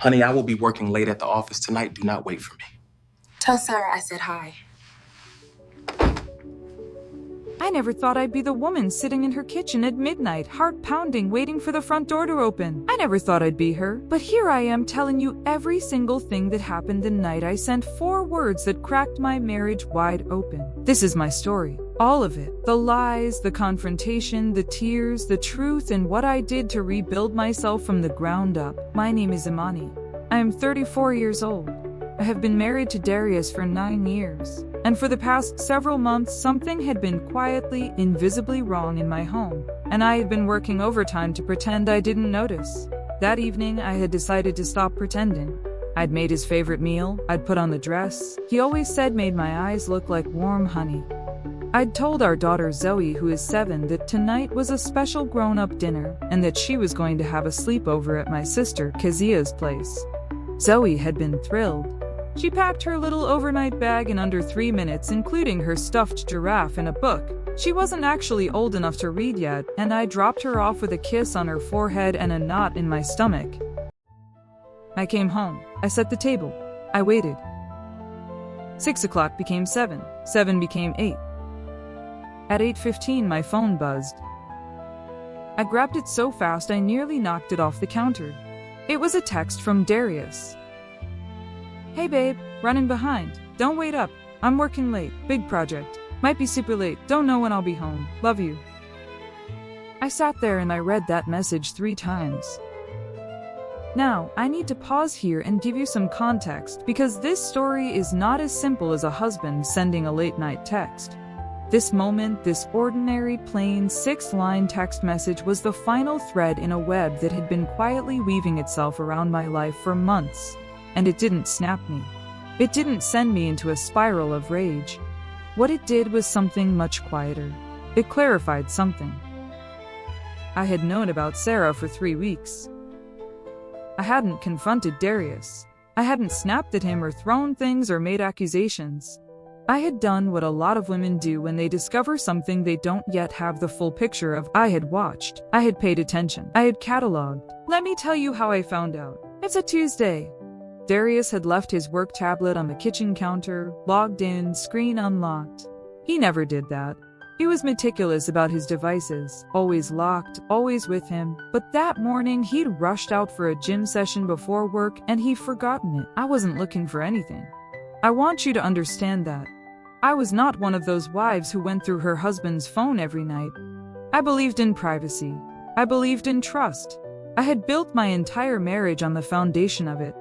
Honey, I will be working late at the office tonight. Do not wait for me. Tell Sarah I said hi. I never thought I'd be the woman sitting in her kitchen at midnight, heart pounding, waiting for the front door to open. I never thought I'd be her, but here I am telling you every single thing that happened the night I sent 4 words that cracked my marriage wide open. This is my story. All of it. The lies, the confrontation, the tears, the truth, and what I did to rebuild myself from the ground up. My name is Imani. I am 34 years old. I have been married to Darius for 9 years. And for the past several months, something had been quietly, invisibly wrong in my home, and I had been working overtime to pretend I didn't notice. That evening, I had decided to stop pretending. I'd made his favorite meal, I'd put on the dress he always said made my eyes look like warm honey. I'd told our daughter Zoe, who is 7, that tonight was a special grown-up dinner, and that she was going to have a sleepover at my sister Kezia's place. Zoe had been thrilled. She packed her little overnight bag in under 3 minutes, including her stuffed giraffe and a book. She wasn't actually old enough to read yet, and I dropped her off with a kiss on her forehead and a knot in my stomach. I came home. I set the table. I waited. 6 o'clock became 7. 7 became 8. At 8:15, my phone buzzed. I grabbed it so fast I nearly knocked it off the counter. It was a text from Darius. "Hey babe, running behind. Don't wait up. I'm working late. Big project. Might be super late. Don't know when I'll be home. Love you." I sat there and I read that message 3 times. Now, I need to pause here and give you some context, because this story is not as simple as a husband sending a late-night text. This moment, this ordinary, plain 6-line text message was the final thread in a web that had been quietly weaving itself around my life for months. And it didn't snap me. It didn't send me into a spiral of rage. What it did was something much quieter. It clarified something. I had known about Sarah for 3 weeks. I hadn't confronted Darius. I hadn't snapped at him or thrown things or made accusations. I had done what a lot of women do when they discover something they don't yet have the full picture of. I had watched. I had paid attention. I had cataloged. Let me tell you how I found out. It's a Tuesday. Darius had left his work tablet on the kitchen counter, logged in, screen unlocked. He never did that. He was meticulous about his devices, always locked, always with him. But that morning, he'd rushed out for a gym session before work and he'd forgotten it. I wasn't looking for anything. I want you to understand that. I was not one of those wives who went through her husband's phone every night. I believed in privacy. I believed in trust. I had built my entire marriage on the foundation of it.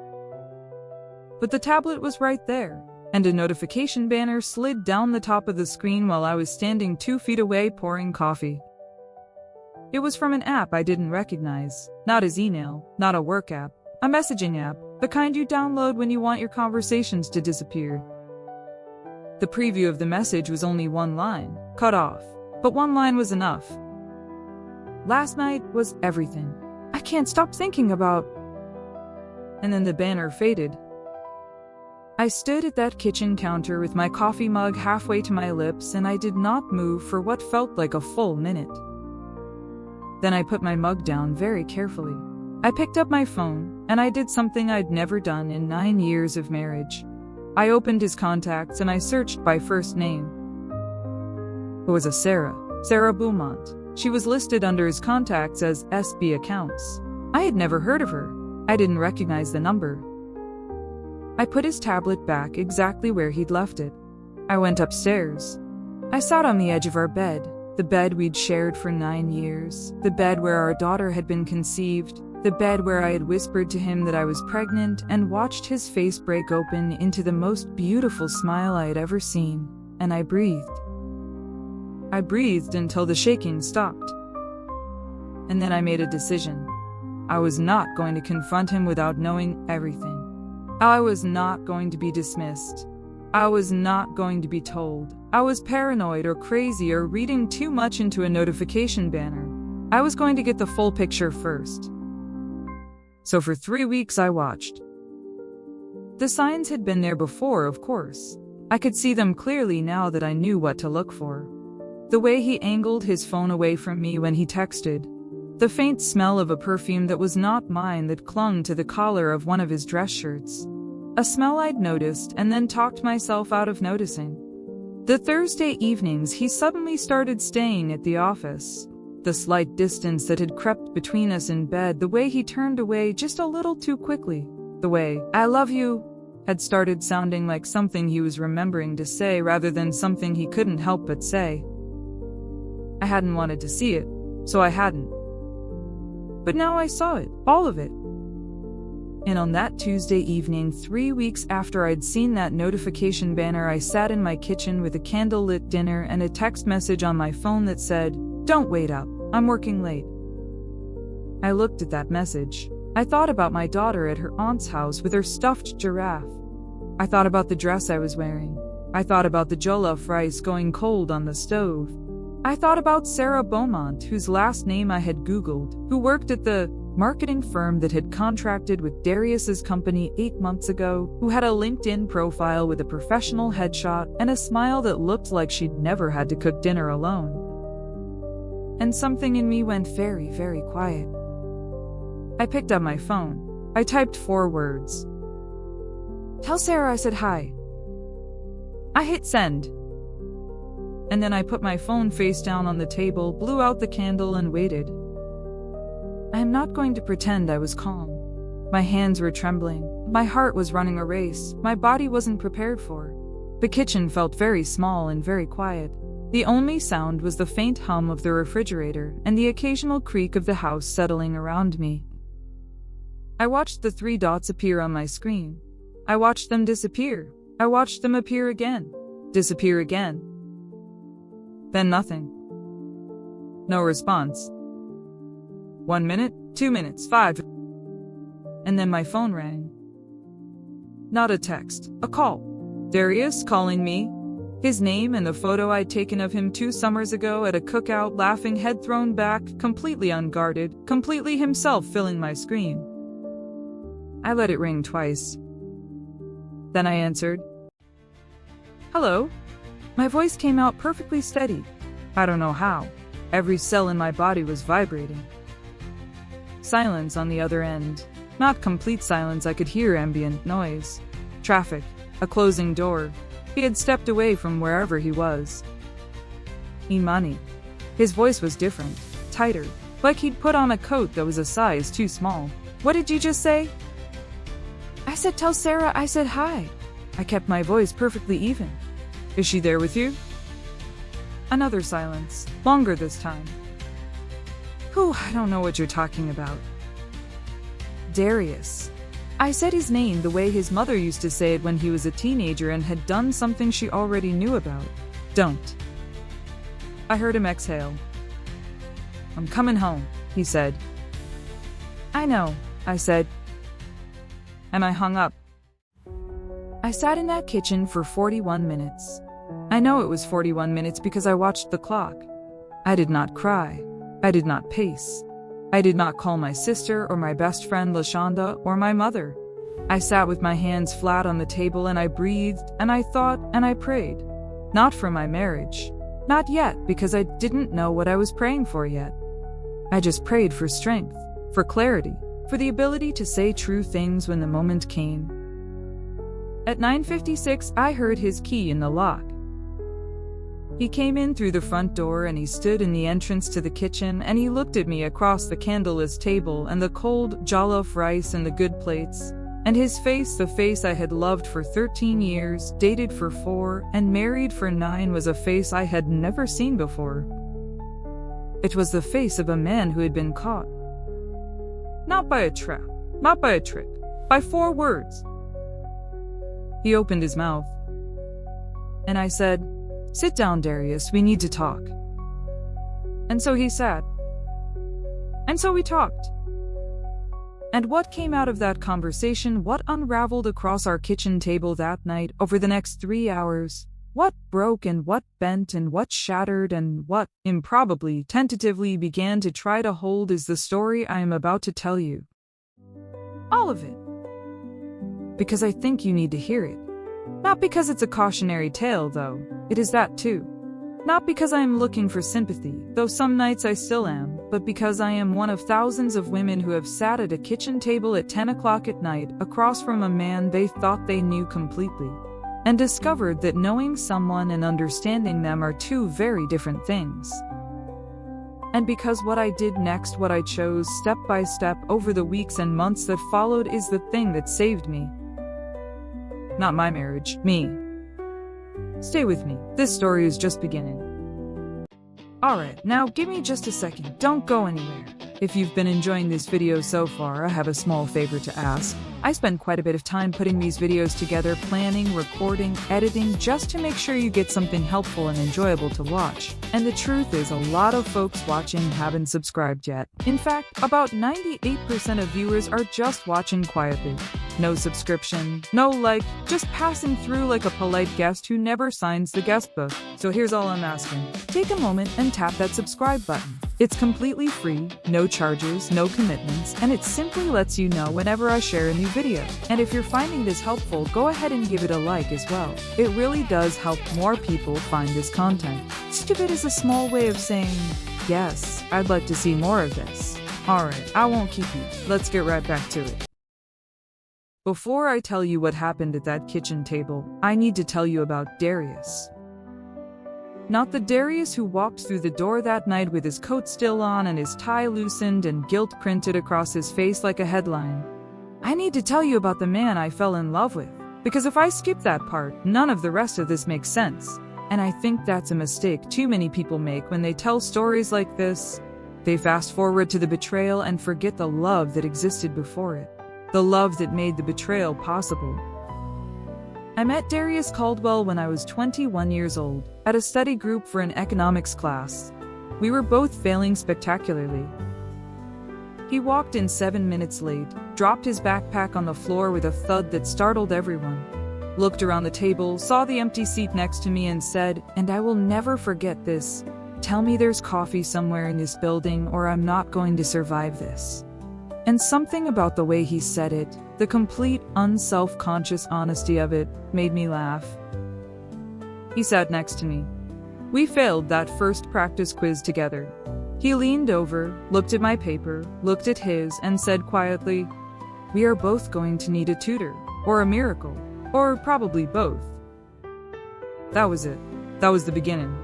But the tablet was right there, and a notification banner slid down the top of the screen while I was standing 2 feet away pouring coffee. It was from an app I didn't recognize, not his email, not a work app, a messaging app, the kind you download when you want your conversations to disappear. The preview of the message was only 1 line, cut off, but 1 line was enough. Last night was everything. I can't stop thinking about... And then the banner faded. I stood at that kitchen counter with my coffee mug halfway to my lips, and I did not move for what felt like a full minute. Then I put my mug down very carefully. I picked up my phone, and I did something I'd never done in 9 years of marriage. I opened his contacts and I searched by first name. It was a Sarah Beaumont. She was listed under his contacts as SB Accounts. I had never heard of her. I didn't recognize the number. I put his tablet back exactly where he'd left it. I went upstairs. I sat on the edge of our bed, the bed we'd shared for 9 years, the bed where our daughter had been conceived, the bed where I had whispered to him that I was pregnant and watched his face break open into the most beautiful smile I had ever seen, and I breathed. I breathed until the shaking stopped. And then I made a decision. I was not going to confront him without knowing everything. I was not going to be dismissed. I was not going to be told I was paranoid or crazy or reading too much into a notification banner. I was going to get the full picture first. So for 3 weeks I watched. The signs had been there before, of course. I could see them clearly now that I knew what to look for. The way he angled his phone away from me when he texted. The faint smell of a perfume that was not mine that clung to the collar of one of his dress shirts. A smell I'd noticed and then talked myself out of noticing. The Thursday evenings he suddenly started staying at the office. The slight distance that had crept between us in bed, the way he turned away just a little too quickly, the way, "I love you," had started sounding like something he was remembering to say rather than something he couldn't help but say. I hadn't wanted to see it, so I hadn't. But now I saw it, all of it. And on that Tuesday evening, 3 weeks after I'd seen that notification banner, I sat in my kitchen with a candlelit dinner and a text message on my phone that said, "Don't wait up, I'm working late." I looked at that message. I thought about my daughter at her aunt's house with her stuffed giraffe. I thought about the dress I was wearing. I thought about the jollof rice going cold on the stove. I thought about Sarah Beaumont, whose last name I had Googled, who worked at the marketing firm that had contracted with Darius's company 8 months ago, who had a LinkedIn profile with a professional headshot and a smile that looked like she'd never had to cook dinner alone. And something in me went very, very quiet. I picked up my phone. I typed 4 words. "Tell Sarah I said hi." I hit send. And then I put my phone face down on the table, blew out the candle, and waited. I am not going to pretend I was calm. My hands were trembling. My heart was running a race. My body wasn't prepared for. The kitchen felt very small and very quiet. The only sound was the faint hum of the refrigerator and the occasional creak of the house settling around me. I watched the 3 dots appear on my screen. I watched them disappear. I watched them appear again. Disappear again. Then nothing. No response. 1 minute, 2 minutes, 5. And then my phone rang. Not a text, a call. Darius calling me. His name and the photo I'd taken of him 2 summers ago at a cookout, laughing, head thrown back, completely unguarded, completely himself filling my screen. I let it ring twice. Then I answered. "Hello?" My voice came out perfectly steady. I don't know how. Every cell in my body was vibrating. Silence on the other end. Not complete silence, I could hear ambient noise. Traffic. A closing door. He had stepped away from wherever he was. Imani. His voice was different, tighter, like he'd put on a coat that was a size too small. "What did you just say?" "I said tell Sarah I said hi." I kept my voice perfectly even. "Is she there with you?" Another silence, longer this time. "Whew, I don't know what you're talking about." "Darius." I said his name the way his mother used to say it when he was a teenager and had done something she already knew about. "Don't." I heard him exhale. "I'm coming home," he said. "I know," I said. And I hung up. I sat in that kitchen for 41 minutes. I know it was 41 minutes because I watched the clock. I did not cry. I did not pace. I did not call my sister or my best friend LaShonda or my mother. I sat with my hands flat on the table and I breathed and I thought and I prayed. Not for my marriage. Not yet, because I didn't know what I was praying for yet. I just prayed for strength, for clarity, for the ability to say true things when the moment came. At 9:56, I heard his key in the lock. He came in through the front door and he stood in the entrance to the kitchen and he looked at me across the candleless table and the cold jollof rice and the good plates. And his face, the face I had loved for 13 years, dated for 4, and married for 9, was a face I had never seen before. It was the face of a man who had been caught. Not by a trap, not by a trick, by 4 words. He opened his mouth. And I said, "Sit down, Darius, we need to talk." And so he sat. And so we talked. And what came out of that conversation, what unraveled across our kitchen table that night over the next 3 hours, what broke and what bent and what shattered and what, improbably, tentatively began to try to hold, is the story I am about to tell you. All of it. Because I think you need to hear it. Not because it's a cautionary tale, though. It is that too. Not because I am looking for sympathy, though some nights I still am. but because I am one of thousands of women who have sat at a kitchen table at 10 o'clock at night across from a man they thought they knew completely, and discovered that knowing someone and understanding them are two very different things. And because what I did next, what I chose step by step over the weeks and months that followed, is the thing that saved me. Not my marriage, me. Stay with me, this story is just beginning. Alright, now give me just a second, don't go anywhere. If you've been enjoying this video so far, I have a small favor to ask. I spend quite a bit of time putting these videos together, planning, recording, editing, just to make sure you get something helpful and enjoyable to watch. And the truth is, a lot of folks watching haven't subscribed yet. In fact, about 98% of viewers are just watching quietly. No subscription, no like, just passing through like a polite guest who never signs the guest book. So here's all I'm asking. Take a moment and tap that subscribe button. It's completely free, no charges, no commitments, and it simply lets you know whenever I share a new video. And if you're finding this helpful, go ahead and give it a like as well. It really does help more people find this content. Stupid is a small way of saying, yes, I'd like to see more of this. Alright, I won't keep you. Let's get right back to it. Before I tell you what happened at that kitchen table, I need to tell you about Darius. Not the Darius who walked through the door that night with his coat still on and his tie loosened and guilt printed across his face like a headline. I need to tell you about the man I fell in love with, because if I skip that part, none of the rest of this makes sense. And I think that's a mistake too many people make when they tell stories like this. They fast forward to the betrayal and forget the love that existed before it. The love that made the betrayal possible. I met Darius Caldwell when I was 21 years old, at a study group for an economics class. We were both failing spectacularly. He walked in 7 minutes late, dropped his backpack on the floor with a thud that startled everyone, looked around the table, saw the empty seat next to me and said, and I will never forget this, "Tell me there's coffee somewhere in this building or I'm not going to survive this." And something about the way he said it, the complete unself-conscious honesty of it, made me laugh. He sat next to me. We failed that first practice quiz together. He leaned over, looked at my paper, looked at his, and said quietly, "We are both going to need a tutor, or a miracle, or probably both." That was it. That was the beginning.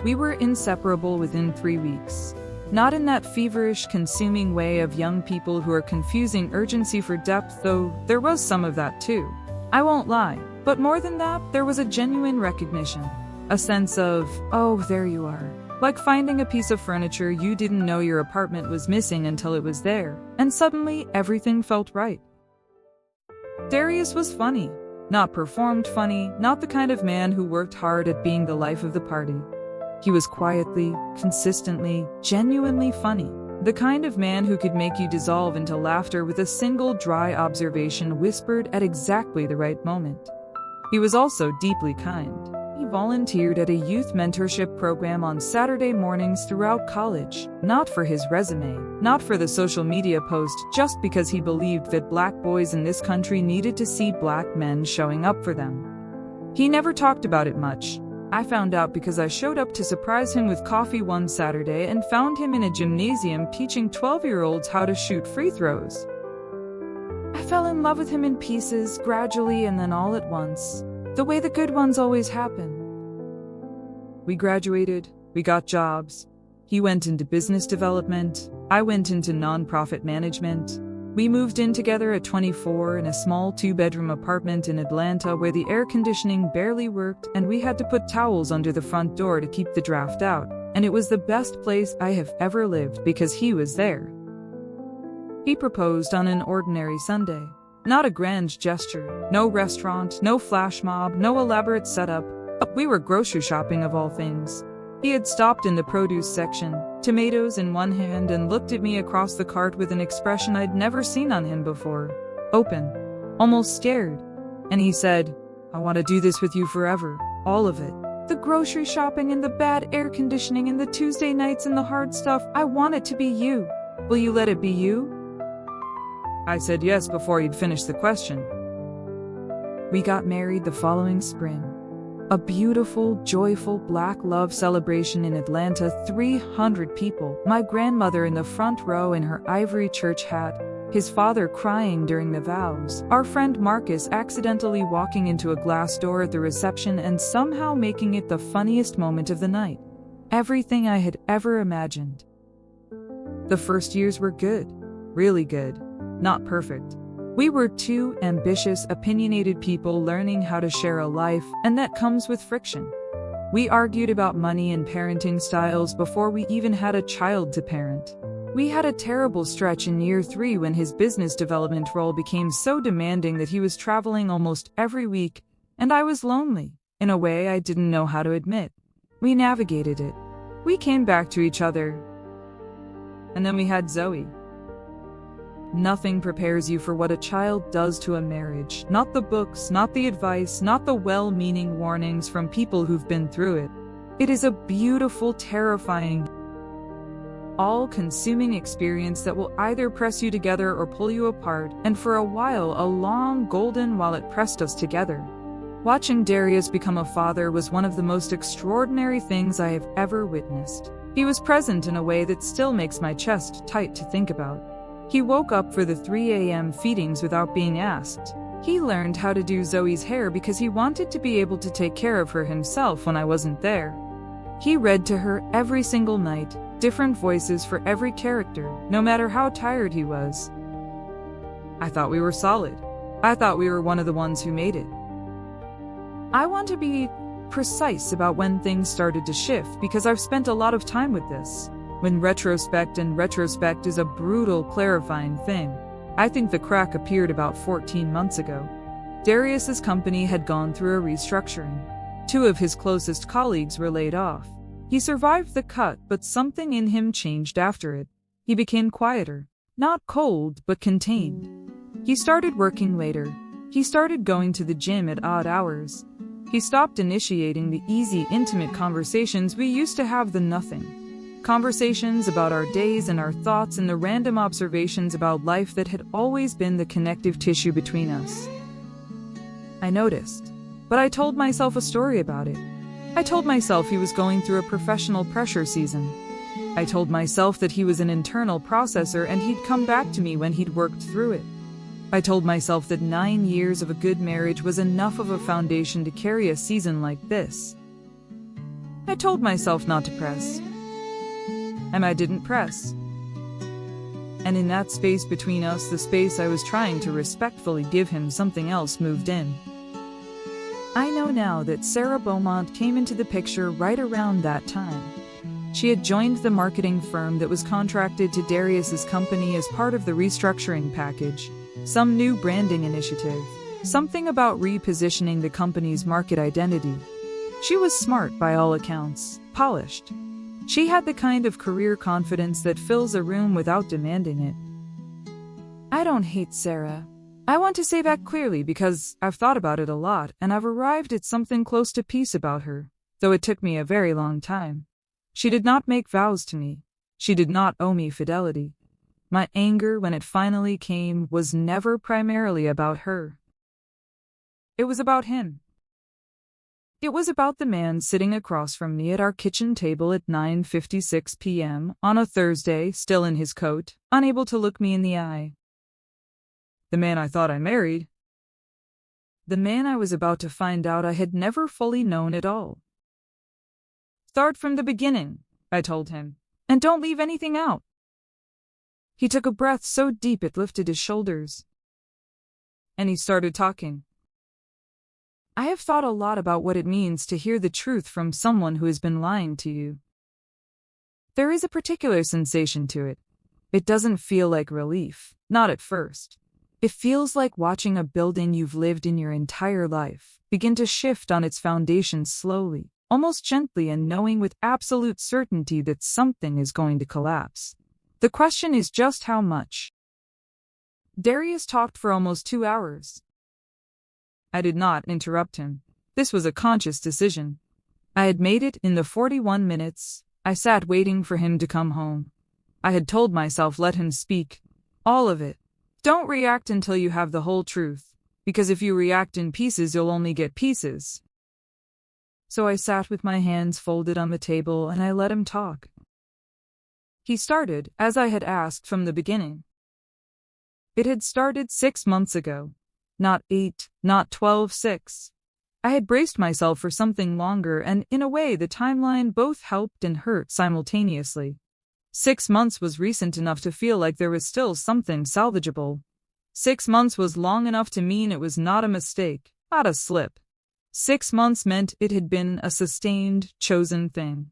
We were inseparable within 3 weeks. Not in that feverish, consuming way of young people who are confusing urgency for depth, though there was some of that too. I won't lie, but more than that, there was a genuine recognition. A sense of, oh, there you are. Like finding a piece of furniture you didn't know your apartment was missing until it was there, and suddenly everything felt right. Darius was funny. Not performed funny, not the kind of man who worked hard at being the life of the party. He was quietly, consistently, genuinely funny. The kind of man who could make you dissolve into laughter with a single dry observation whispered at exactly the right moment. He was also deeply kind. He volunteered at a youth mentorship program on Saturday mornings throughout college, not for his resume, not for the social media post, just because he believed that black boys in this country needed to see black men showing up for them. He never talked about it much. I found out because I showed up to surprise him with coffee one Saturday and found him in a gymnasium teaching 12-year-olds how to shoot free throws. I fell in love with him in pieces, gradually and then all at once, the way the good ones always happen. We graduated, we got jobs. He went into business development, I went into nonprofit management. We moved in together at 24 in a small 2-bedroom apartment in Atlanta where the air conditioning barely worked and we had to put towels under the front door to keep the draft out. And it was the best place I have ever lived because he was there. He proposed on an ordinary Sunday. Not a grand gesture, no restaurant, no flash mob, no elaborate setup. We were grocery shopping of all things. He had stopped in the produce section, tomatoes in one hand, and looked at me across the cart with an expression I'd never seen on him before. Open, almost scared. And he said, "I want to do this with you forever, all of it. The grocery shopping and the bad air conditioning and the Tuesday nights and the hard stuff, I want it to be you. Will you let it be you?" I said yes before he'd finished the question. We got married the following spring. A beautiful, joyful black love celebration in Atlanta, 300 people, my grandmother in the front row in her ivory church hat, his father crying during the vows, our friend Marcus accidentally walking into a glass door at the reception and somehow making it the funniest moment of the night. Everything I had ever imagined. The first years were good, really good, not perfect. We were two ambitious, opinionated people learning how to share a life, and that comes with friction. We argued about money and parenting styles before we even had a child to parent. We had a terrible stretch in year 3 when his business development role became so demanding that he was traveling almost every week, and I was lonely, in a way I didn't know how to admit. We navigated it. We came back to each other. And then we had Zoe. Nothing prepares you for what a child does to a marriage. Not the books, not the advice, not the well-meaning warnings from people who've been through it. It is a beautiful, terrifying, all-consuming experience that will either press you together or pull you apart, and for a while, a long golden while it pressed us together. Watching Darius become a father was one of the most extraordinary things I have ever witnessed. He was present in a way that still makes my chest tight to think about. He woke up for the 3 a.m. feedings without being asked. He learned how to do Zoe's hair because he wanted to be able to take care of her himself when I wasn't there. He read to her every single night, different voices for every character, no matter how tired he was. I thought we were solid. I thought we were one of the ones who made it. I want to be precise about when things started to shift because I've spent a lot of time with this. When retrospect is a brutal, clarifying thing. I think the crack appeared about 14 months ago. Darius's company had gone through a restructuring. 2 of his closest colleagues were laid off. He survived the cut, but something in him changed after it. He became quieter. Not cold, but contained. He started working later. He started going to the gym at odd hours. He stopped initiating the easy, intimate conversations we used to have, the nothing. Conversations about our days and our thoughts and the random observations about life that had always been the connective tissue between us. I noticed, but I told myself a story about it. I told myself he was going through a professional pressure season. I told myself that he was an internal processor and he'd come back to me when he'd worked through it. I told myself that 9 years of a good marriage was enough of a foundation to carry a season like this. I told myself not to press. And I didn't press. And in that space between us, the space I was trying to respectfully give him, something else moved in. I know now that Sarah Beaumont came into the picture right around that time. She had joined the marketing firm that was contracted to Darius's company as part of the restructuring package, some new branding initiative, something about repositioning the company's market identity. She was smart by all accounts, polished. She had the kind of career confidence that fills a room without demanding it. I don't hate Sarah. I want to say that clearly because I've thought about it a lot and I've arrived at something close to peace about her, though it took me a very long time. She did not make vows to me. She did not owe me fidelity. My anger, when it finally came, was never primarily about her. It was about him. It was about the man sitting across from me at our kitchen table at 9:56 p.m. on a Thursday, still in his coat, unable to look me in the eye. The man I thought I married. The man I was about to find out I had never fully known at all. Start from the beginning, I told him, and don't leave anything out. He took a breath so deep it lifted his shoulders. And he started talking. I have thought a lot about what it means to hear the truth from someone who has been lying to you. There is a particular sensation to it. It doesn't feel like relief, not at first. It feels like watching a building you've lived in your entire life begin to shift on its foundation slowly, almost gently, and knowing with absolute certainty that something is going to collapse. The question is just how much. Darius talked for almost 2 hours. I did not interrupt him. This was a conscious decision. I had made it in the 41 minutes. I sat waiting for him to come home. I had told myself, let him speak. All of it. Don't react until you have the whole truth, because if you react in pieces, you'll only get pieces. So I sat with my hands folded on the table and I let him talk. He started, as I had asked from the beginning. It had started 6 months ago. Not 8, not 12, 6. I had braced myself for something longer, and in a way the timeline both helped and hurt simultaneously. 6 months was recent enough to feel like there was still something salvageable. 6 months was long enough to mean it was not a mistake, not a slip. 6 months meant it had been a sustained, chosen thing.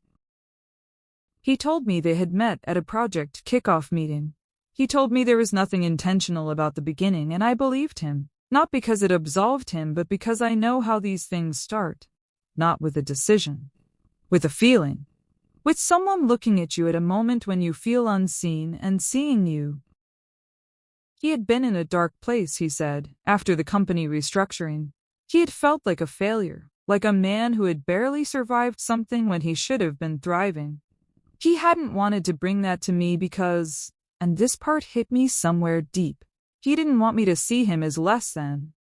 He told me they had met at a project kickoff meeting. He told me there was nothing intentional about the beginning, and I believed him. Not because it absolved him, but because I know how these things start. Not with a decision. With a feeling. With someone looking at you at a moment when you feel unseen and seeing you. He had been in a dark place, he said, after the company restructuring. He had felt like a failure, like a man who had barely survived something when he should have been thriving. He hadn't wanted to bring that to me because, and this part hit me somewhere deep, he didn't want me to see him as less than.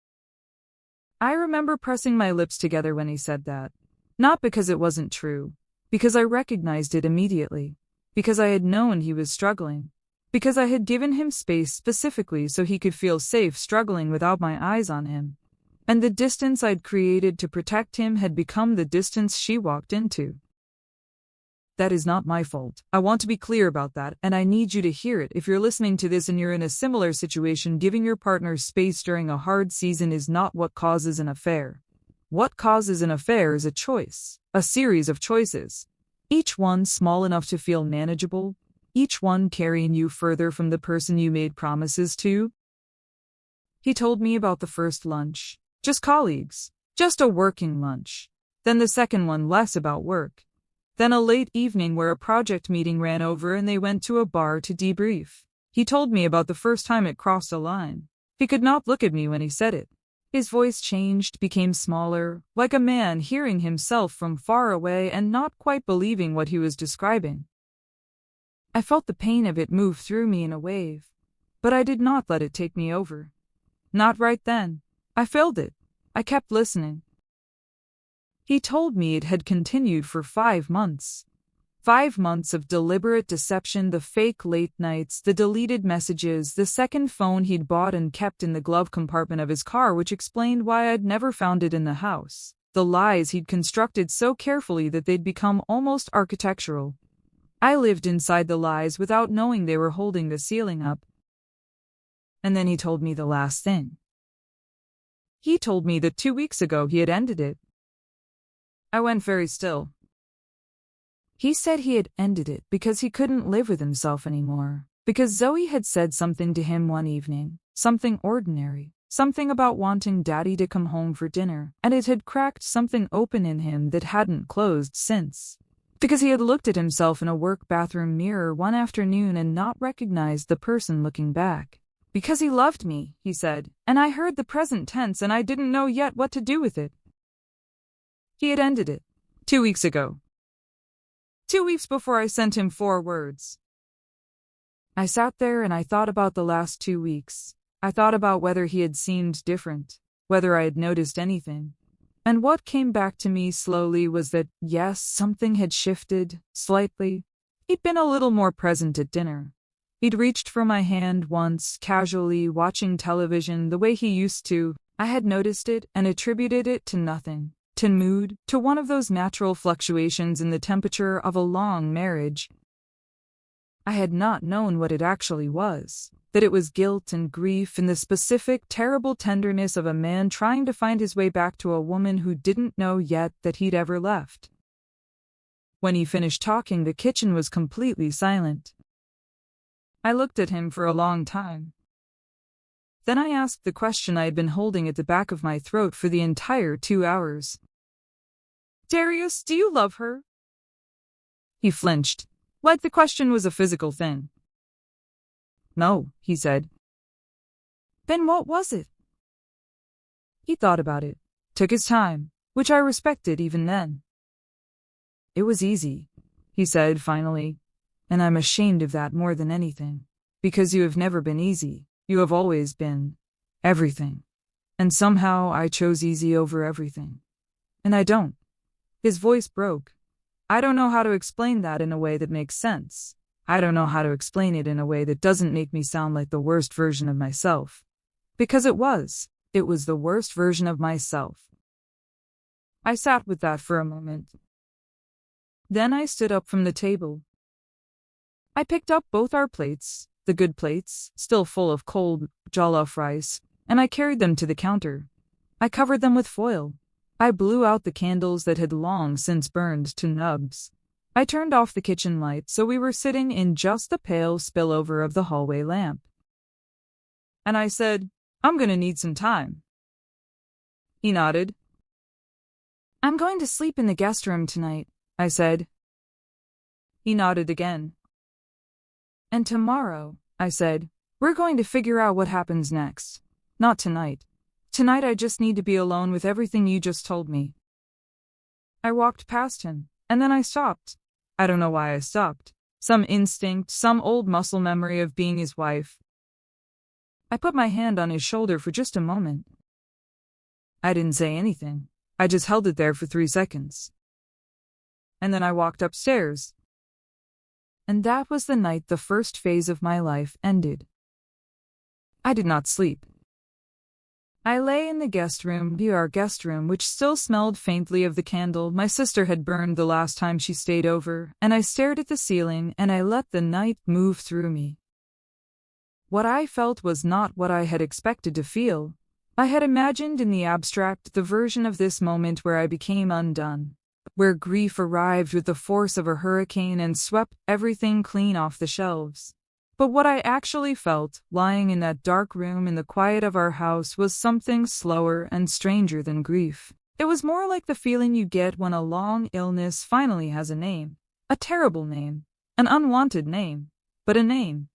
I remember pressing my lips together when he said that. Not because it wasn't true, because I recognized it immediately, because I had known he was struggling, because I had given him space specifically so he could feel safe struggling without my eyes on him. And the distance I'd created to protect him had become the distance she walked into. That is not my fault. I want to be clear about that, and I need you to hear it. If you're listening to this and you're in a similar situation, giving your partner space during a hard season is not what causes an affair. What causes an affair is a choice, a series of choices. Each one small enough to feel manageable, each one carrying you further from the person you made promises to. He told me about the first lunch. Just colleagues. Just a working lunch. Then the second one less about work. Then a late evening where a project meeting ran over and they went to a bar to debrief. He told me about the first time it crossed a line. He could not look at me when he said it. His voice changed, became smaller, like a man hearing himself from far away and not quite believing what he was describing. I felt the pain of it move through me in a wave, but I did not let it take me over. Not right then. I felt it. I kept listening. He told me it had continued for 5 months. 5 months of deliberate deception, the fake late nights, the deleted messages, the second phone he'd bought and kept in the glove compartment of his car, which explained why I'd never found it in the house. The lies he'd constructed so carefully that they'd become almost architectural. I lived inside the lies without knowing they were holding the ceiling up. And then he told me the last thing. He told me that 2 weeks ago he had ended it. I went very still. He said he had ended it because he couldn't live with himself anymore, because Zoe had said something to him one evening, something ordinary, something about wanting Daddy to come home for dinner, and it had cracked something open in him that hadn't closed since. Because he had looked at himself in a work bathroom mirror one afternoon and not recognized the person looking back. Because he loved me, he said, and I heard the present tense and I didn't know yet what to do with it. He had ended it 2 weeks ago. 2 weeks before I sent him 4 words. I sat there and I thought about the last 2 weeks. I thought about whether he had seemed different, whether I had noticed anything. And what came back to me slowly was that, yes, something had shifted, slightly. He'd been a little more present at dinner. He'd reached for my hand once, casually, watching television the way he used to. I had noticed it and attributed it to nothing. To mood, to one of those natural fluctuations in the temperature of a long marriage. I had not known what it actually was, that it was guilt and grief and the specific, terrible tenderness of a man trying to find his way back to a woman who didn't know yet that he'd ever left. When he finished talking, the kitchen was completely silent. I looked at him for a long time. Then I asked the question I had been holding at the back of my throat for the entire 2 hours. Darius, do you love her? He flinched, like the question was a physical thing. No, he said. Then what was it? He thought about it, took his time, which I respected even then. It was easy, he said finally, and I'm ashamed of that more than anything, because you have never been easy. You have always been everything. And somehow I chose easy over everything. And I don't. His voice broke. I don't know how to explain that in a way that makes sense. I don't know how to explain it in a way that doesn't make me sound like the worst version of myself. Because it was. It was the worst version of myself. I sat with that for a moment. Then I stood up from the table. I picked up both our plates, the good plates, still full of cold jollof rice, and I carried them to the counter. I covered them with foil. I blew out the candles that had long since burned to nubs. I turned off the kitchen light so we were sitting in just the pale spillover of the hallway lamp. And I said, I'm gonna need some time. He nodded. I'm going to sleep in the guest room tonight, I said. He nodded again. And tomorrow, I said, we're going to figure out what happens next. Not tonight. Tonight I just need to be alone with everything you just told me. I walked past him, and then I stopped. I don't know why I stopped. Some instinct, some old muscle memory of being his wife. I put my hand on his shoulder for just a moment. I didn't say anything. I just held it there for 3 seconds. And then I walked upstairs. And that was the night the first phase of my life ended. I did not sleep. I lay in the guest room, our guest room, which still smelled faintly of the candle my sister had burned the last time she stayed over, and I stared at the ceiling and I let the night move through me. What I felt was not what I had expected to feel. I had imagined in the abstract the version of this moment where I became undone, where grief arrived with the force of a hurricane and swept everything clean off the shelves. But what I actually felt, lying in that dark room in the quiet of our house, was something slower and stranger than grief. It was more like the feeling you get when a long illness finally has a name. A terrible name. An unwanted name. But a name.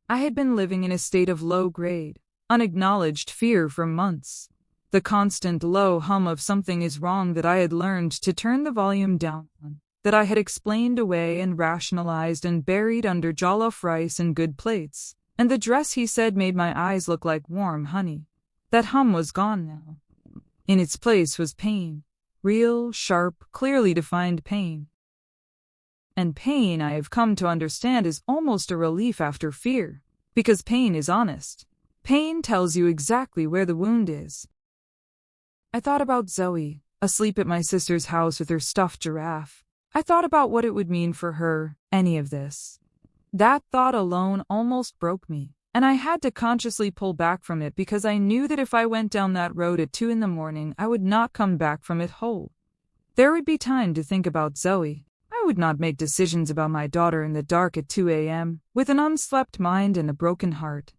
I had been living in a state of low-grade, unacknowledged fear for months. The constant low hum of something is wrong that I had learned to turn the volume down on, that I had explained away and rationalized and buried under jollof rice and good plates, and the dress he said made my eyes look like warm honey. That hum was gone now. In its place was pain. Real, sharp, clearly defined pain. And pain, I have come to understand, is almost a relief after fear, because pain is honest. Pain tells you exactly where the wound is. I thought about Zoe, asleep at my sister's house with her stuffed giraffe. I thought about what it would mean for her, any of this. That thought alone almost broke me, and I had to consciously pull back from it because I knew that if I went down that road at 2 a.m, I would not come back from it whole. There would be time to think about Zoe. I would not make decisions about my daughter in the dark at 2 a.m, with an unslept mind and a broken heart.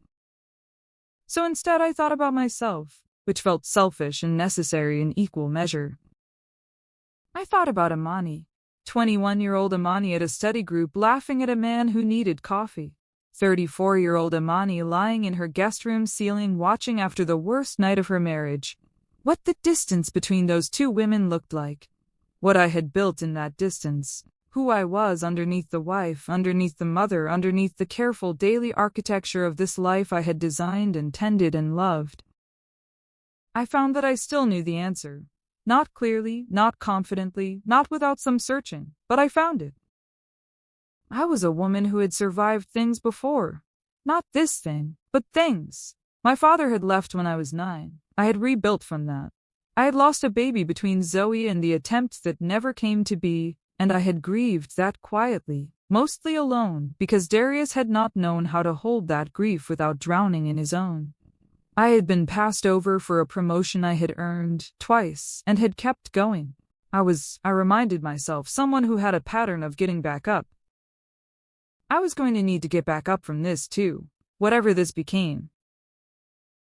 So instead I thought about myself, which felt selfish and necessary in equal measure. I thought about Amani, 21-year-old Amani at a study group laughing at a man who needed coffee. 34-year-old Amani lying in her guest room ceiling watching after the worst night of her marriage. What the distance between those two women looked like. What I had built in that distance. Who I was underneath the wife, underneath the mother, underneath the careful daily architecture of this life I had designed and tended and loved. I found that I still knew the answer. Not clearly, not confidently, not without some searching, but I found it. I was a woman who had survived things before. Not this thing, but things. My father had left when I was 9. I had rebuilt from that. I had lost a baby between Zoe and the attempt that never came to be, and I had grieved that quietly, mostly alone, because Darius had not known how to hold that grief without drowning in his own. I had been passed over for a promotion I had earned twice and had kept going. I reminded myself, someone who had a pattern of getting back up. I was going to need to get back up from this too, whatever this became.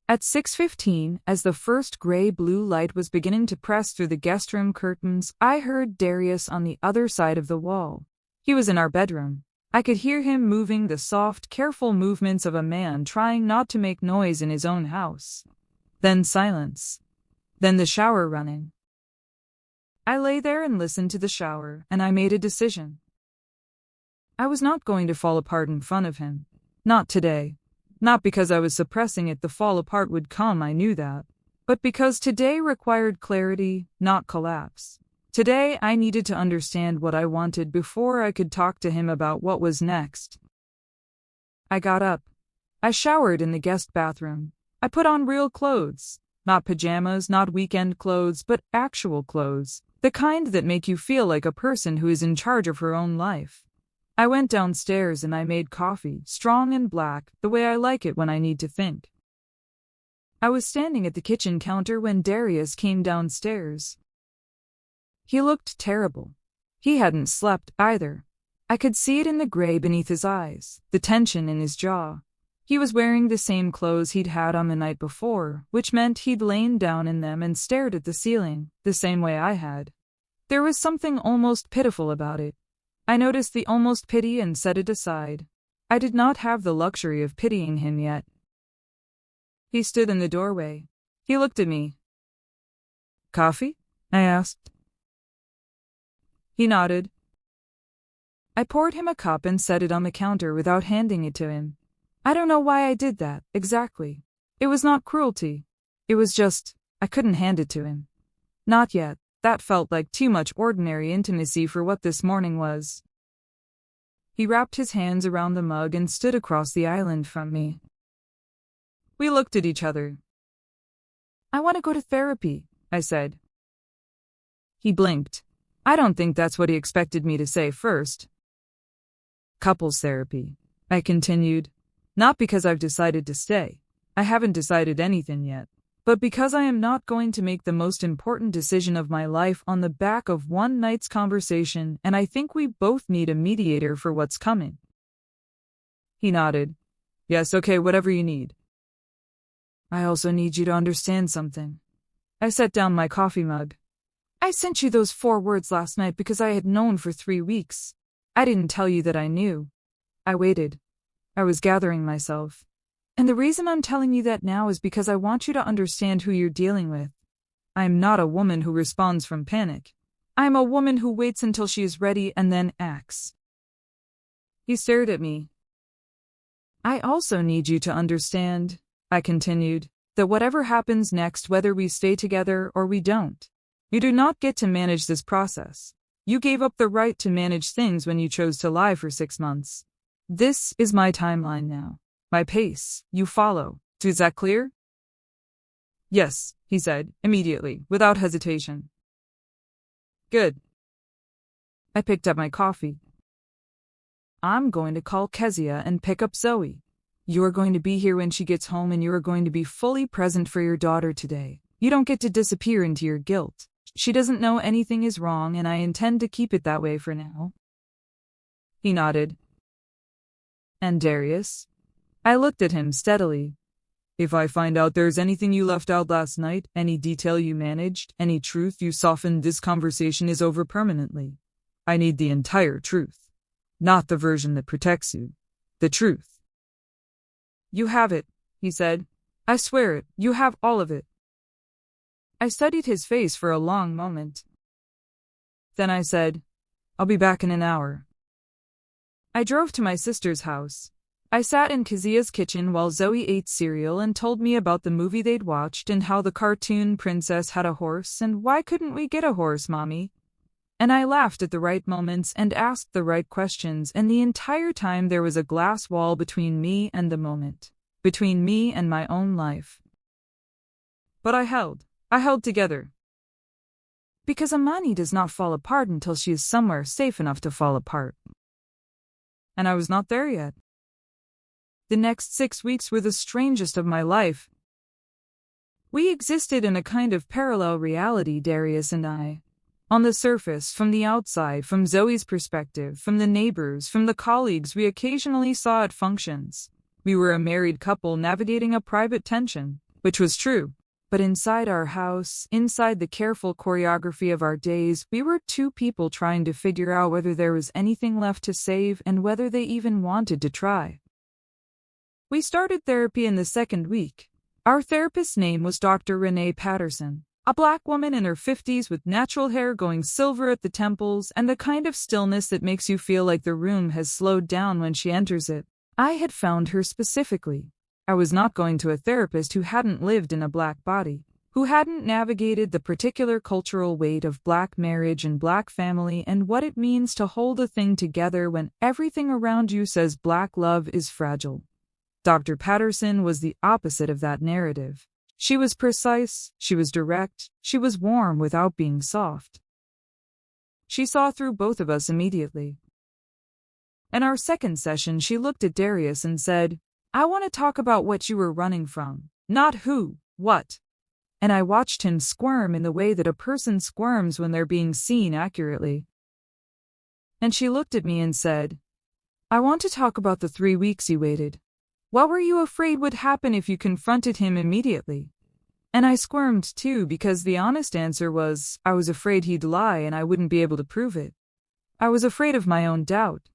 At 6:15, as the first gray-blue light was beginning to press through the guest room curtains, I heard Darius on the other side of the wall. He was in our bedroom. I could hear him moving the soft, careful movements of a man trying not to make noise in his own house. Then silence. Then the shower running. I lay there and listened to the shower, and I made a decision. I was not going to fall apart in front of him. Not today. Not because I was suppressing it, the fall apart would come, I knew that. But because today required clarity, not collapse. Today, I needed to understand what I wanted before I could talk to him about what was next. I got up. I showered in the guest bathroom. I put on real clothes. Not pajamas, not weekend clothes, but actual clothes. The kind that make you feel like a person who is in charge of her own life. I went downstairs and I made coffee, strong and black, the way I like it when I need to think. I was standing at the kitchen counter when Darius came downstairs. He looked terrible. He hadn't slept either. I could see it in the gray beneath his eyes, the tension in his jaw. He was wearing the same clothes he'd had on the night before, which meant he'd lain down in them and stared at the ceiling, the same way I had. There was something almost pitiful about it. I noticed the almost pity and set it aside. I did not have the luxury of pitying him yet. He stood in the doorway. He looked at me. "Coffee?" I asked. He nodded. I poured him a cup and set it on the counter without handing it to him. I don't know why I did that, exactly. It was not cruelty. It was just, I couldn't hand it to him. Not yet. That felt like too much ordinary intimacy for what this morning was. He wrapped his hands around the mug and stood across the island from me. We looked at each other. "I want to go to therapy," I said. He blinked. I don't think that's what he expected me to say first. "Couples therapy," I continued. "Not because I've decided to stay. I haven't decided anything yet. But because I am not going to make the most important decision of my life on the back of one night's conversation, and I think we both need a mediator for what's coming." He nodded. "Yes, okay, whatever you need." "I also need you to understand something." I set down my coffee mug. "I sent you those 4 words last night because I had known for 3 weeks. I didn't tell you that I knew." I waited. I was gathering myself. "And the reason I'm telling you that now is because I want you to understand who you're dealing with. I am not a woman who responds from panic. I am a woman who waits until she is ready and then acts." He stared at me. "I also need you to understand," I continued, "that whatever happens next, whether we stay together or we don't, you do not get to manage this process. You gave up the right to manage things when you chose to lie for 6 months. This is my timeline now. My pace, you follow. Is that clear?" "Yes," he said, immediately, without hesitation. "Good." I picked up my coffee. "I'm going to call Kezia and pick up Zoe. You are going to be here when she gets home and you are going to be fully present for your daughter today. You don't get to disappear into your guilt. She doesn't know anything is wrong and I intend to keep it that way for now." He nodded. "And Darius?" I looked at him steadily. "If I find out there's anything you left out last night, any detail you managed, any truth you softened, this conversation is over permanently. I need the entire truth. Not the version that protects you. The truth." "You have it," he said. "I swear it, you have all of it." I studied his face for a long moment. Then I said, "I'll be back in an hour." I drove to my sister's house. I sat in Kezia's kitchen while Zoe ate cereal and told me about the movie they'd watched and how the cartoon princess had a horse and why couldn't we get a horse, Mommy? And I laughed at the right moments and asked the right questions, and the entire time there was a glass wall between me and the moment, between me and my own life. But I held together. Because Amani does not fall apart until she is somewhere safe enough to fall apart. And I was not there yet. The next 6 weeks were the strangest of my life. We existed in a kind of parallel reality, Darius and I. On the surface, from the outside, from Zoe's perspective, from the neighbors, from the colleagues we occasionally saw at functions. We were a married couple navigating a private tension, which was true. But inside our house, inside the careful choreography of our days, we were 2 people trying to figure out whether there was anything left to save and whether they even wanted to try. We started therapy in the 2nd week. Our therapist's name was Dr. Renee Patterson, a black woman in her 50s with natural hair going silver at the temples and the kind of stillness that makes you feel like the room has slowed down when she enters it. I had found her specifically. I was not going to a therapist who hadn't lived in a black body, who hadn't navigated the particular cultural weight of Black marriage and Black family and what it means to hold a thing together when everything around you says Black love is fragile. Dr. Patterson was the opposite of that narrative. She was precise, she was direct, she was warm without being soft. She saw through both of us immediately. In our second session, she looked at Darius and said, "I want to talk about what you were running from, not who, what." And I watched him squirm in the way that a person squirms when they're being seen accurately. And she looked at me and said, "I want to talk about the 3 weeks you waited. What were you afraid would happen if you confronted him immediately?" And I squirmed too, because the honest answer was, I was afraid he'd lie and I wouldn't be able to prove it. I was afraid of my own doubt.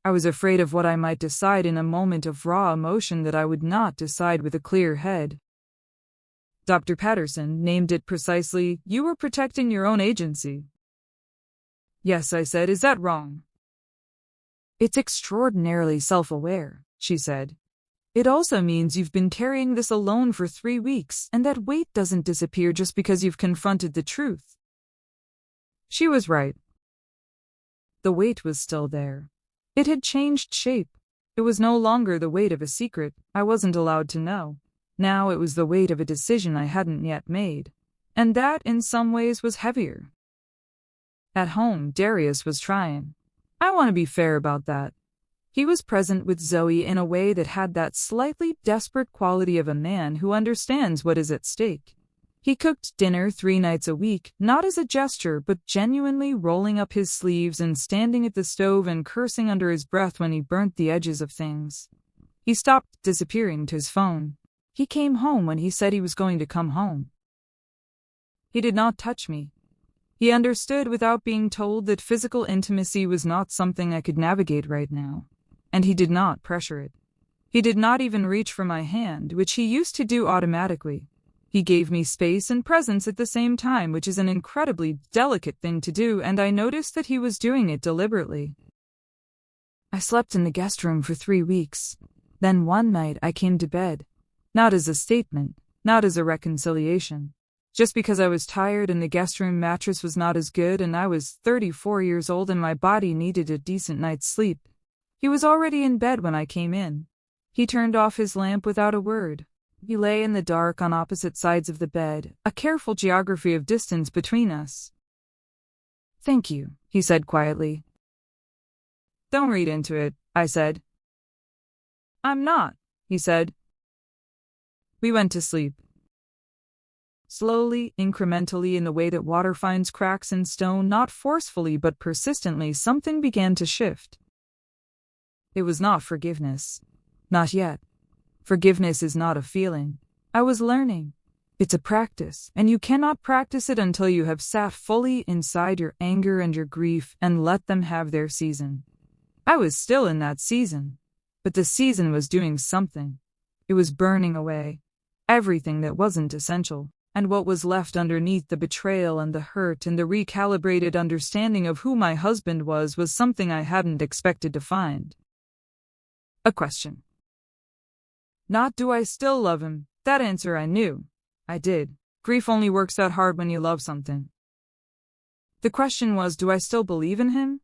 I was afraid of what I might decide in a moment of raw emotion that I would not decide with a clear head. Dr. Patterson named it precisely, "You were protecting your own agency." "Yes," I said, "is that wrong?" "It's extraordinarily self-aware," she said. "It also means you've been carrying this alone for 3 weeks, and that weight doesn't disappear just because you've confronted the truth." She was right. The weight was still there. It had changed shape. It was no longer the weight of a secret I wasn't allowed to know. Now it was the weight of a decision I hadn't yet made. And that, in some ways, was heavier. At home, Darius was trying. I want to be fair about that. He was present with Zoe in a way that had that slightly desperate quality of a man who understands what is at stake. He cooked dinner 3 nights a week, not as a gesture, but genuinely rolling up his sleeves and standing at the stove and cursing under his breath when he burnt the edges of things. He stopped disappearing to his phone. He came home when he said he was going to come home. He did not touch me. He understood without being told that physical intimacy was not something I could navigate right now. And he did not pressure it. He did not even reach for my hand, which he used to do automatically. He gave me space and presence at the same time, which is an incredibly delicate thing to do, and I noticed that he was doing it deliberately. I slept in the guest room for 3 weeks. Then one night I came to bed. Not as a statement, not as a reconciliation. Just because I was tired and the guest room mattress was not as good and I was 34 years old and my body needed a decent night's sleep. He was already in bed when I came in. He turned off his lamp without a word. We lay in the dark on opposite sides of the bed, a careful geography of distance between us. "Thank you," he said quietly. "Don't read into it," I said. "I'm not," he said. We went to sleep. Slowly, incrementally, in the way that water finds cracks in stone, not forcefully but persistently, something began to shift. It was not forgiveness. Not yet. Forgiveness is not a feeling. I was learning. It's a practice, and you cannot practice it until you have sat fully inside your anger and your grief and let them have their season. I was still in that season, but the season was doing something. It was burning away everything that wasn't essential, and what was left underneath the betrayal and the hurt and the recalibrated understanding of who my husband was something I hadn't expected to find. A question. Not do I still love him? That answer I knew. I did. Grief only works that hard when you love something. The question was, do I still believe in him?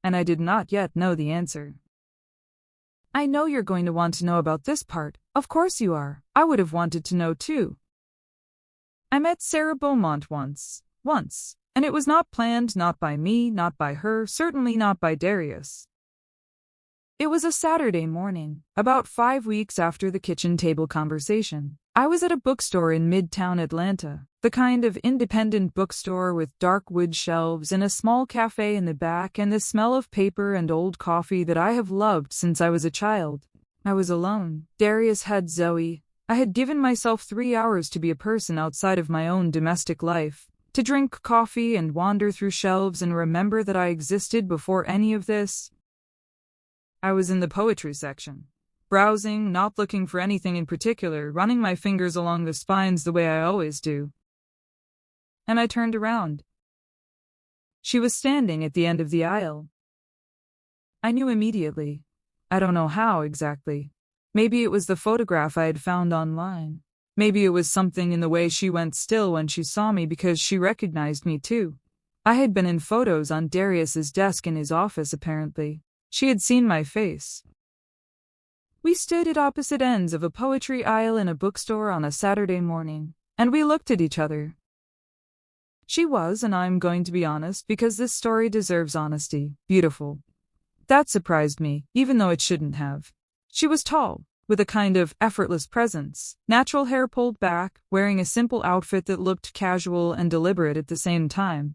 And I did not yet know the answer. I know you're going to want to know about this part. Of course you are. I would have wanted to know too. I met Sarah Beaumont once, and it was not planned, not by me, not by her, certainly not by Darius. It was a Saturday morning, about 5 weeks after the kitchen table conversation. I was at a bookstore in Midtown Atlanta, the kind of independent bookstore with dark wood shelves and a small cafe in the back and the smell of paper and old coffee that I have loved since I was a child. I was alone. Darius had Zoe. I had given myself 3 hours to be a person outside of my own domestic life, to drink coffee and wander through shelves and remember that I existed before any of this. I was in the poetry section, browsing, not looking for anything in particular, running my fingers along the spines the way I always do. And I turned around. She was standing at the end of the aisle. I knew immediately. I don't know how exactly. Maybe it was the photograph I had found online. Maybe it was something in the way she went still when she saw me because she recognized me too. I had been in photos on Darius's desk in his office apparently. She had seen my face. We stood at opposite ends of a poetry aisle in a bookstore on a Saturday morning, and we looked at each other. She was, and I'm going to be honest because this story deserves honesty, beautiful. That surprised me, even though it shouldn't have. She was tall, with a kind of effortless presence, natural hair pulled back, wearing a simple outfit that looked casual and deliberate at the same time.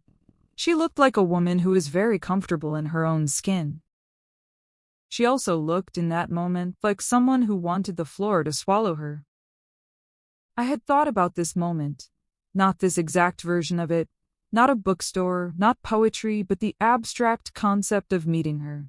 She looked like a woman who was very comfortable in her own skin. She also looked, in that moment, like someone who wanted the floor to swallow her. I had thought about this moment. Not this exact version of it, not a bookstore, not poetry, but the abstract concept of meeting her.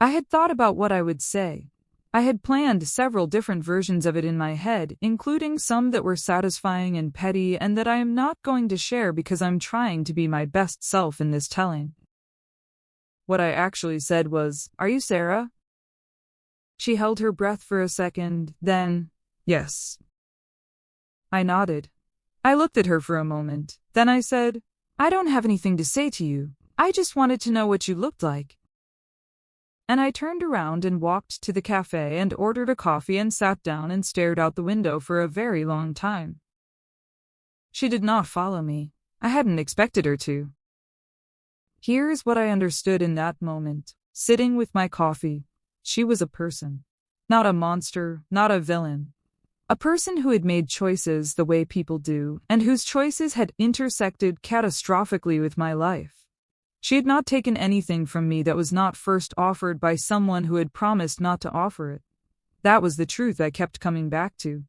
I had thought about what I would say. I had planned several different versions of it in my head, including some that were satisfying and petty and that I am not going to share because I'm trying to be my best self in this telling. What I actually said was, "Are you Sarah?" She held her breath for a second, then, "Yes." I nodded. I looked at her for a moment. Then I said, "I don't have anything to say to you. I just wanted to know what you looked like." And I turned around and walked to the cafe and ordered a coffee and sat down and stared out the window for a very long time. She did not follow me. I hadn't expected her to. Here's what I understood in that moment, sitting with my coffee. She was a person. Not a monster, not a villain. A person who had made choices the way people do, and whose choices had intersected catastrophically with my life. She had not taken anything from me that was not first offered by someone who had promised not to offer it. That was the truth I kept coming back to.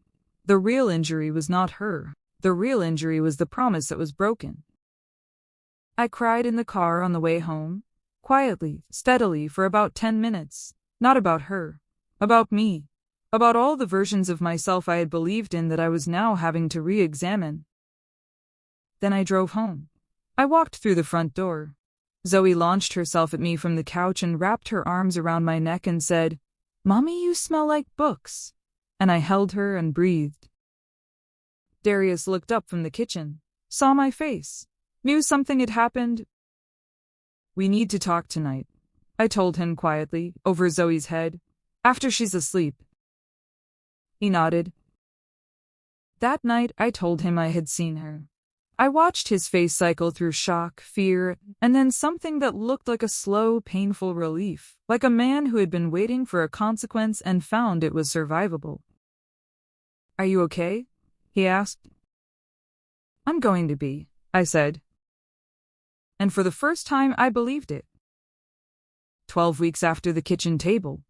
The real injury was not her. The real injury was the promise that was broken. I cried in the car on the way home, quietly, steadily, for about 10 minutes. Not about her. About me. About all the versions of myself I had believed in that I was now having to re-examine. Then I drove home. I walked through the front door. Zoe launched herself at me from the couch and wrapped her arms around my neck and said, "Mommy, you smell like books." And I held her and breathed. Darius looked up from the kitchen, saw my face, knew something had happened. "We need to talk tonight," I told him quietly, over Zoe's head, "after she's asleep." He nodded. That night I told him I had seen her. I watched his face cycle through shock, fear, and then something that looked like a slow, painful relief, like a man who had been waiting for a consequence and found it was survivable. "Are you okay?" he asked. "I'm going to be," I said. And for the first time I believed it. 12 weeks after the kitchen table.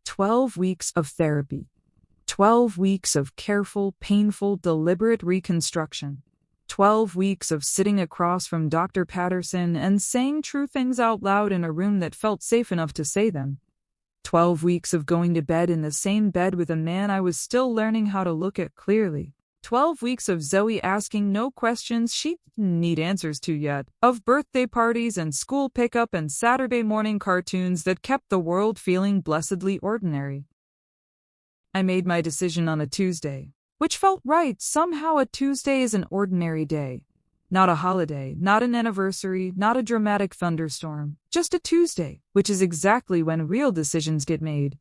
12 weeks of therapy. 12 weeks of careful, painful, deliberate reconstruction. 12 weeks of sitting across from Dr. Patterson and saying true things out loud in a room that felt safe enough to say them. 12 weeks of going to bed in the same bed with a man I was still learning how to look at clearly. 12 weeks of Zoe asking no questions she didn't need answers to yet, of birthday parties and school pickup and Saturday morning cartoons that kept the world feeling blessedly ordinary. I made my decision on a Tuesday, which felt right. Somehow a Tuesday is an ordinary day. Not a holiday, not an anniversary, not a dramatic thunderstorm. Just a Tuesday, which is exactly when real decisions get made.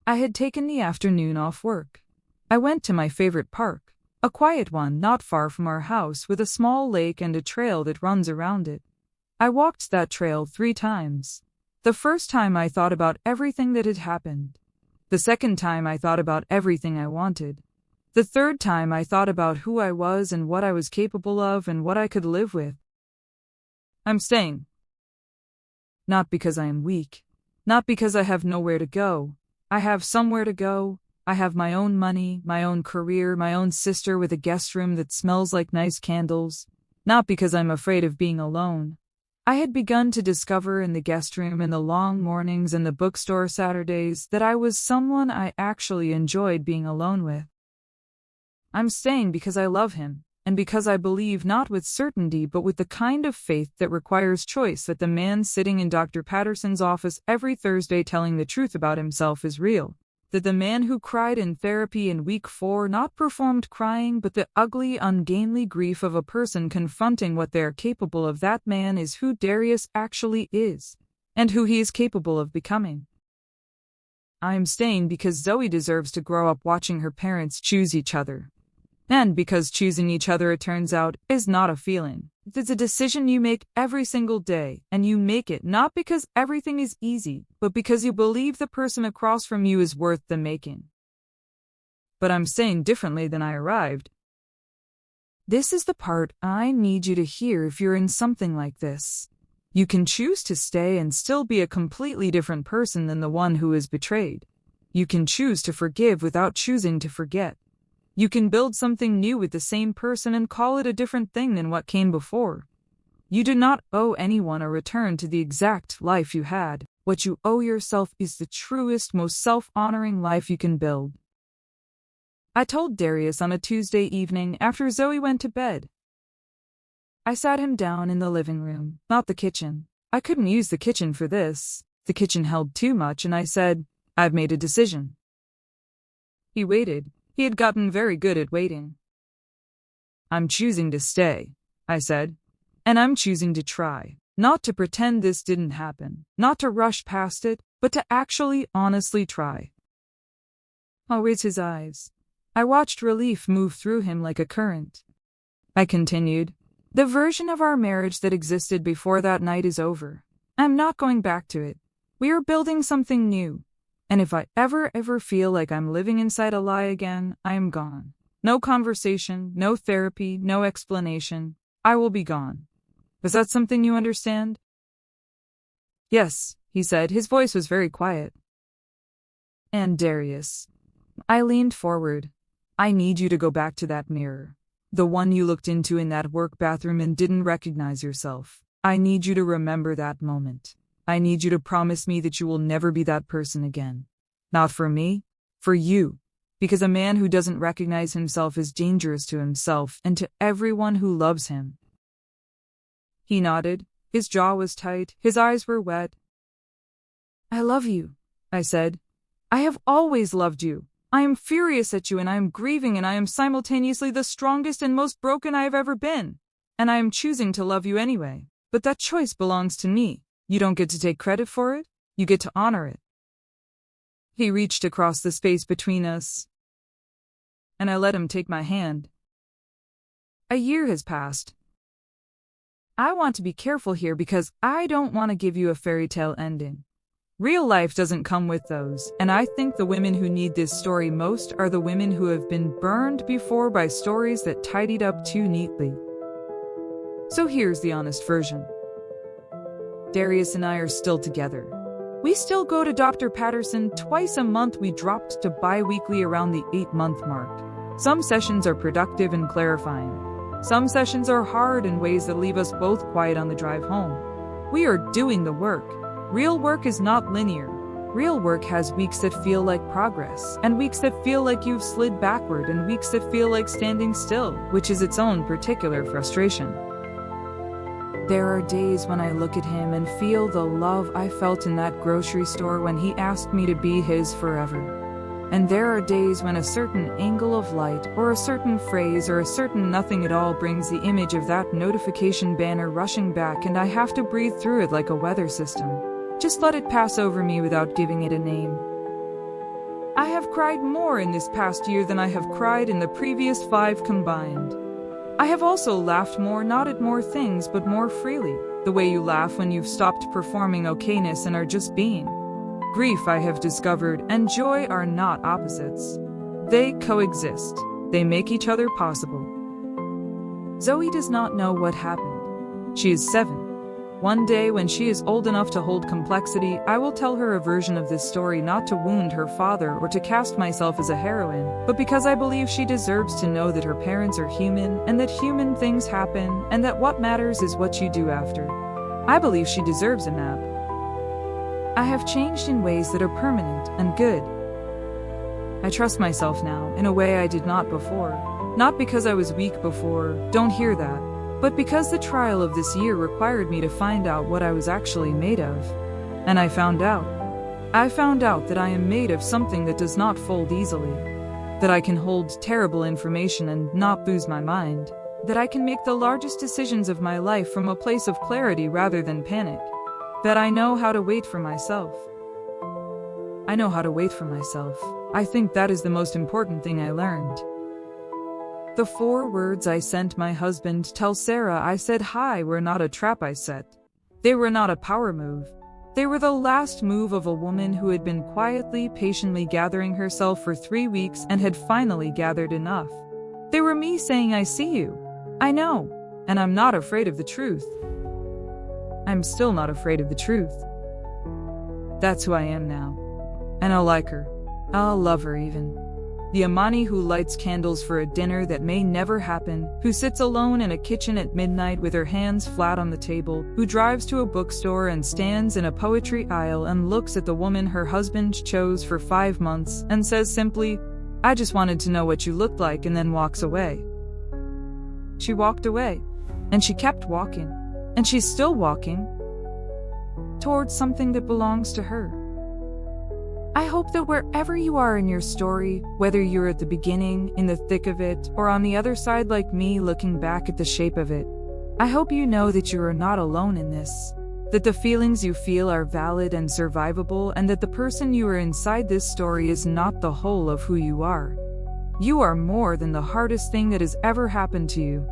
I had taken the afternoon off work. I went to my favorite park, a quiet one not far from our house with a small lake and a trail that runs around it. I walked that trail 3 times. The first time I thought about everything that had happened. The second time I thought about everything I wanted. The third time I thought about who I was and what I was capable of and what I could live with. I'm staying. Not because I am weak. Not because I have nowhere to go. I have somewhere to go. I have my own money, my own career, my own sister with a guest room that smells like nice candles. Not because I'm afraid of being alone. I had begun to discover in the guest room and the long mornings and the bookstore Saturdays that I was someone I actually enjoyed being alone with. I'm staying because I love him, and because I believe not with certainty but with the kind of faith that requires choice that the man sitting in Dr. Patterson's office every Thursday telling the truth about himself is real. That the man who cried in therapy in week 4 not performed crying, but the ugly, ungainly grief of a person confronting what they are capable of. That man is who Darius actually is, and who he is capable of becoming. I am staying because Zoe deserves to grow up watching her parents choose each other. And because choosing each other, it turns out, is not a feeling. It's a decision you make every single day, and you make it not because everything is easy, but because you believe the person across from you is worth the making. But I'm saying differently than I arrived. This is the part I need you to hear if you're in something like this. You can choose to stay and still be a completely different person than the one who is betrayed. You can choose to forgive without choosing to forget. You can build something new with the same person and call it a different thing than what came before. You do not owe anyone a return to the exact life you had. What you owe yourself is the truest, most self-honoring life you can build. I told Darius on a Tuesday evening after Zoe went to bed. I sat him down in the living room, not the kitchen. I couldn't use the kitchen for this. The kitchen held too much, and I said, "I've made a decision." He waited. He had gotten very good at waiting. "I'm choosing to stay," I said, "and I'm choosing to try. Not to pretend this didn't happen, not to rush past it, but to actually honestly try." I'll raise his eyes. I watched relief move through him like a current. I continued, "The version of our marriage that existed before that night is over. I'm not going back to it. We are building something new. And if I ever feel like I'm living inside a lie again, I am gone. No conversation, no therapy, no explanation. I will be gone. Is that something you understand?" "Yes," he said. His voice was very quiet. "And Darius," I leaned forward, "I need you to go back to that mirror. The one you looked into in that work bathroom and didn't recognize yourself. I need you to remember that moment. I need you to promise me that you will never be that person again. Not for me, for you. Because a man who doesn't recognize himself is dangerous to himself and to everyone who loves him." He nodded. His jaw was tight. His eyes were wet. "I love you," I said. "I have always loved you. I am furious at you, and I am grieving, and I am simultaneously the strongest and most broken I have ever been. And I am choosing to love you anyway. But that choice belongs to me. You don't get to take credit for it. You get to honor it." He reached across the space between us, and I let him take my hand. A year has passed. I want to be careful here because I don't want to give you a fairy tale ending. Real life doesn't come with those, and I think the women who need this story most are the women who have been burned before by stories that tidied up too neatly. So here's the honest version. Darius and I are still together. We still go to Dr. Patterson twice a month. We dropped to bi-weekly around the 8-month mark. Some sessions are productive and clarifying. Some sessions are hard in ways that leave us both quiet on the drive home. We are doing the work. Real work is not linear. Real work has weeks that feel like progress, and weeks that feel like you've slid backward, and weeks that feel like standing still, which is its own particular frustration. There are days when I look at him and feel the love I felt in that grocery store when he asked me to be his forever. And there are days when a certain angle of light, or a certain phrase, or a certain nothing at all brings the image of that notification banner rushing back, and I have to breathe through it like a weather system. Just let it pass over me without giving it a name. I have cried more in this past year than I have cried in the previous 5 combined. I have also laughed more, not at more things, but more freely, the way you laugh when you've stopped performing okayness and are just being. Grief, I have discovered, and joy are not opposites. They coexist. They make each other possible. Zoe does not know what happened. She is 7. One day, when she is old enough to hold complexity, I will tell her a version of this story, not to wound her father or to cast myself as a heroine, but because I believe she deserves to know that her parents are human, and that human things happen, and that what matters is what you do after. I believe she deserves a nap. I have changed in ways that are permanent and good. I trust myself now in a way I did not before. Not because I was weak before, don't hear that, but because the trial of this year required me to find out what I was actually made of. And I found out. I found out that I am made of something that does not fold easily, that I can hold terrible information and not lose my mind, that I can make the largest decisions of my life from a place of clarity rather than panic, that I know how to wait for myself. I know how to wait for myself. I think that is the most important thing I learned. The 4 words I sent my husband, tell Sarah I said hi, were not a trap I set. They were not a power move. They were the last move of a woman who had been quietly, patiently gathering herself for 3 weeks and had finally gathered enough. They were me saying, I see you. I know. And I'm not afraid of the truth. I'm still not afraid of the truth. That's who I am now. And I'll like her. I'll love her even. The Amani who lights candles for a dinner that may never happen, who sits alone in a kitchen at midnight with her hands flat on the table, who drives to a bookstore and stands in a poetry aisle and looks at the woman her husband chose for 5 months and says simply, I just wanted to know what you looked like, and then walks away. She walked away, and she kept walking, and she's still walking towards something that belongs to her. I hope that wherever you are in your story, whether you're at the beginning, in the thick of it, or on the other side like me looking back at the shape of it, I hope you know that you are not alone in this, that the feelings you feel are valid and survivable, and that the person you are inside this story is not the whole of who you are. You are more than the hardest thing that has ever happened to you.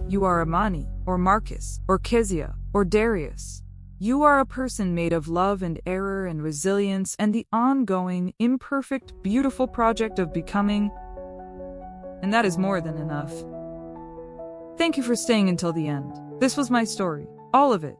You are Amani, or Marcus, or Kezia, or Darius. You are a person made of love and error and resilience and the ongoing, imperfect, beautiful project of becoming, and that is more than enough. Thank you for staying until the end. This was my story, all of it.